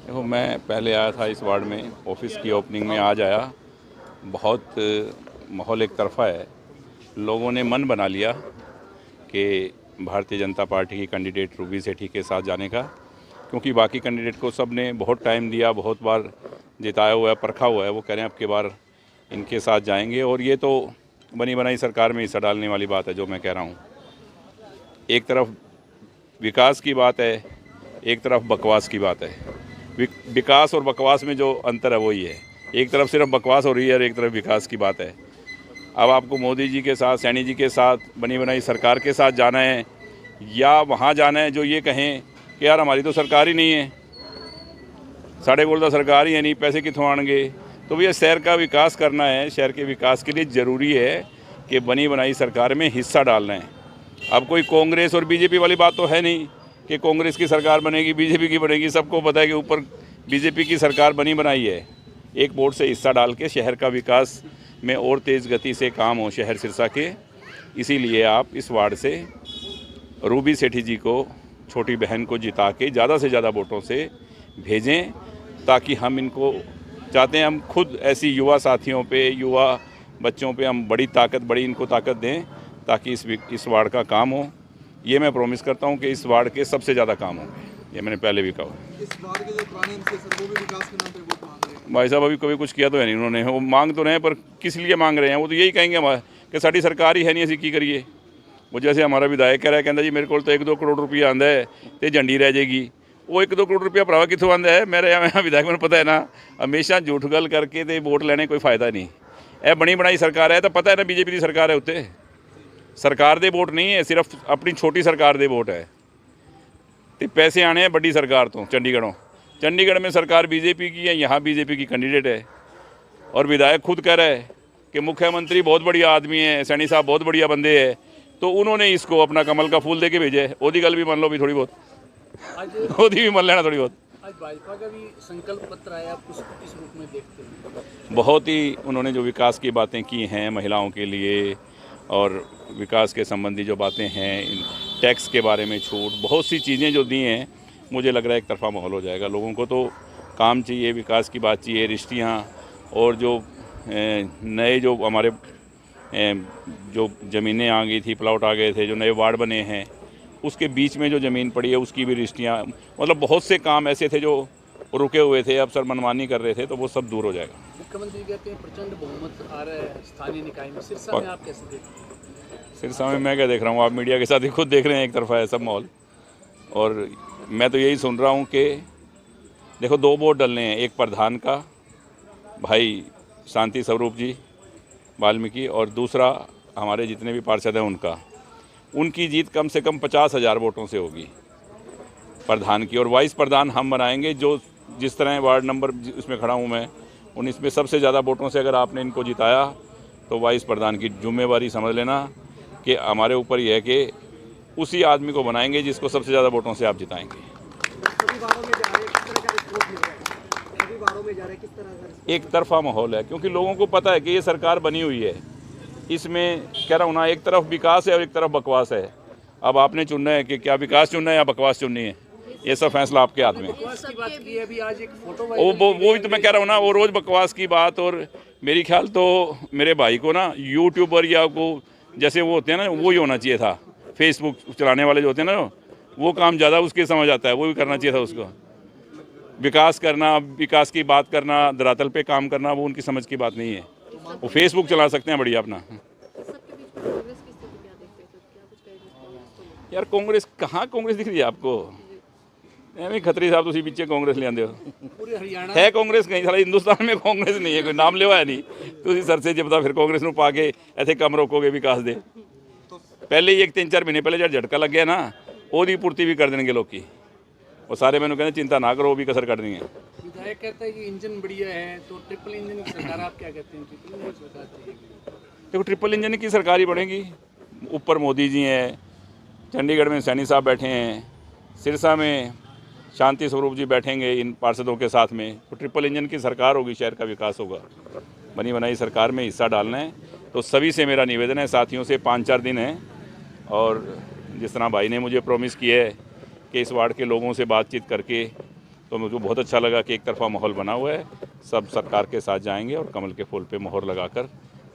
देखो, मैं पहले आया था इस वार्ड में, ऑफिस की ओपनिंग में आज आया। बहुत माहौल एक तरफा है। लोगों ने मन बना लिया कि भारतीय जनता पार्टी की कैंडिडेट रूबी सेठी के साथ जाने का, क्योंकि बाकी कैंडिडेट को सब ने बहुत टाइम दिया, बहुत बार जिताया हुआ है, परखा हुआ है। वो कह रहे हैं अब की बार इनके साथ जाएंगे। और ये तो बनी बनाई सरकार में हिस्सा डालने वाली बात है जो मैं कह रहा हूँ। एक तरफ विकास की बात है, एक तरफ बकवास की बात है। विकास और बकवास में जो अंतर है वही है। एक तरफ सिर्फ बकवास हो रही है और एक तरफ विकास की बात है। अब आपको मोदी जी के साथ, सैनी जी के साथ, बनी बनाई सरकार के साथ जाना है, या वहाँ जाना है जो ये कहें कि यार हमारी तो सरकार ही नहीं है, साढ़े बोल तो सरकार ही है नहीं, पैसे कितों आएंगे। तो भैया शहर का विकास करना है, शहर के विकास के लिए ज़रूरी है कि बनी बनाई सरकार में हिस्सा डालना है। अब कोई कांग्रेस और बीजेपी वाली बात तो है नहीं कि कांग्रेस की सरकार बनेगी, बीजेपी की बनेगी। सबको पता है कि ऊपर बीजेपी की सरकार बनी बनाई है। एक वोट से हिस्सा डाल के शहर का विकास में और तेज़ गति से काम हो शहर सिरसा के। इसीलिए आप इस वार्ड से रूबी सेठी जी को, छोटी बहन को जिता के ज़्यादा से ज़्यादा वोटों से भेजें, ताकि हम इनको चाहते हैं, हम खुद ऐसी युवा साथियों पे, युवा बच्चों पे हम बड़ी इनको ताकत दें, ताकि इस वार्ड का काम हो। ये मैं प्रॉमिस करता हूँ कि इस वार्ड के सबसे ज़्यादा काम होंगे। ये मैंने पहले भी कहा। इस वार्ड के जो पुराने एमसी सर वो भी विकास के नाम पे वोट मांग रहे हैं। भाई साहब अभी कभी कुछ किया तो है नहीं उन्होंने। वो मांग तो रहे हैं, पर किस लिए मांग रहे हैं? वो तो यही कहेंगे कि साड़ी सरकार ही है नहीं, असी की करिए। वो जैसे हमारा विधायक कह रहा है, कहता जी मेरे को तो 1-2 करोड़ रुपया आंदा है तो झंडी रह जाएगी। वो 1-2 करोड़ रुपया भरावा कितों आंदा है? मेरे विधायक मैंने पता है ना, हमेशा झूठ गल करके तो वोट लेने कोई फायदा नहीं। यह बनी बनाई सरकार है, तो पता है ना बीजेपी की सरकार है, उत्ते सरकार दे वोट नहीं है, सिर्फ अपनी छोटी सरकार दे वोट है। तो पैसे आने हैं बड़ी सरकार तो, चंडीगढ़ में सरकार बीजेपी की है, यहाँ बीजेपी की कैंडिडेट है। और विधायक खुद कह रहा है कि मुख्यमंत्री बहुत बढ़िया आदमी है, सैनी साहब बहुत बढ़िया बंदे हैं, तो उन्होंने इसको अपना कमल का फूल दे के भेजे। ओदी गल भी मान लो भी थोड़ी बहुत, ओदी भी मान लेना थोड़ी बहुत। आज भाजपा का भी संकल्प पत्र आया, आप उसको किस रूप में देखते हैं? बहुत ही उन्होंने जो विकास की बातें की हैं महिलाओं के लिए, और विकास के संबंधी जो बातें हैं, इन टैक्स के बारे में छूट, बहुत सी चीज़ें जो दी हैं, मुझे लग रहा है एक तरफा माहौल हो जाएगा। लोगों को तो काम चाहिए, विकास की बात चाहिए, रिश्तियाँ, और जो नए जो हमारे जो ज़मीनें आ गई थी, प्लॉट आ गए थे, जो नए वार्ड बने हैं, उसके बीच में जो ज़मीन पड़ी है उसकी भी रिश्तियाँ, मतलब बहुत से काम ऐसे थे जो रुके हुए थे, अब सर मनमानी कर रहे थे, तो वो सब दूर हो जाएगा। मुख्यमंत्री कहते हैं प्रचंड बहुमत आ रहा है स्थानीय निकाय में, सिरसा में आप कैसे देखते हैं? सिरसा में मैं क्या देख रहा हूँ, आप मीडिया के साथ ही खुद देख रहे हैं, एक तरफा है सब माहौल। और मैं तो यही सुन रहा हूँ कि देखो 2 वोट डलने हैं, एक प्रधान का भाई शांति स्वरूप जी वाल्मीकि, और दूसरा हमारे जितने भी पार्षद हैं उनका। उनकी जीत कम से कम 50,000 वोटों से होगी प्रधान की, और वाइस प्रधान हम बनाएंगे। जो जिस तरह वार्ड नंबर इसमें खड़ा हूँ मैं, 19 में सबसे ज़्यादा वोटों से अगर आपने इनको जिताया तो वाइस प्रधान की जिम्मेवारी समझ लेना कि हमारे ऊपर ही है कि उसी आदमी को बनाएंगे जिसको सबसे ज़्यादा वोटों से आप जिताएंगे। एक तरफा माहौल है, क्योंकि लोगों को पता है कि ये सरकार बनी हुई है। इसमें कह रहा हूँ ना, एक तरफ विकास है और एक तरफ बकवास है। अब आपने चुनना है कि क्या विकास चुनना है या बकवास चुननी है, ये सब फैसला आपके हाथ में है। बकवास की बात की है, अभी आज एक फोटो वो भी तो मैं कह रहा हूँ ना, वो रोज़ बकवास की बात। और मेरी ख्याल तो मेरे भाई को ना यूट्यूबर या को जैसे वो होते हैं ना, वो ही होना चाहिए था। फेसबुक चलाने वाले जो होते हैं ना, वो काम ज़्यादा उसके समझ आता है, वो भी करना चाहिए था उसको। विकास करना, विकास की बात करना, धरातल पे काम करना, वो उनकी समझ की बात नहीं है। वो फेसबुक चला सकते हैं बढ़िया अपना। यार कांग्रेस कहाँ कांग्रेस दिख रही है आपको? एवं खत्री साहब तुम पीछे कांग्रेस ले आते हो, पूरे हरियाणा है कांग्रेस कहीं? सारा हिंदुस्तान में कांग्रेस नहीं है, कोई नाम लेवा है नहीं। तुम सर से जब फिर कांग्रेस में पा के ऐसे कम रोकोगे विकास दे। पहले ही 3-4 महीने पहले जब झटका लग गया ना, ओदी पूर्ति भी कर देंगे लोग की। वो सारे मैंने कहते चिंता ना करो, वो भी कसर करनी है। विधायक कहता है कि इंजन बढ़िया है, तो ट्रिपल इंजन की सरकार, आप क्या कहते हैं? ट्रिपल इंजन सरकार चाहिए? देखो ट्रिपल इंजन की सरकार ही बनेगी। ऊपर मोदी जी हैं, चंडीगढ़ में सैनी साहब बैठे हैं, सिरसा में शांति स्वरूप जी बैठेंगे इन पार्षदों के साथ में, तो ट्रिपल इंजन की सरकार होगी, शहर का विकास होगा। बनी बनाई सरकार में हिस्सा डालना है तो सभी से मेरा निवेदन है, साथियों से 5-4 दिन है। और जिस तरह भाई ने मुझे प्रॉमिस किया है कि इस वार्ड के लोगों से बातचीत करके तो मुझको बहुत अच्छा लगा कि एक तरफा माहौल बना हुआ है, सब सरकार के साथ जाएंगे और कमल के फूल पे मोहर लगाकर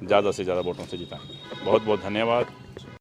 ज़्यादा से ज़्यादा वोटों से जिताएंगे। बहुत बहुत धन्यवाद।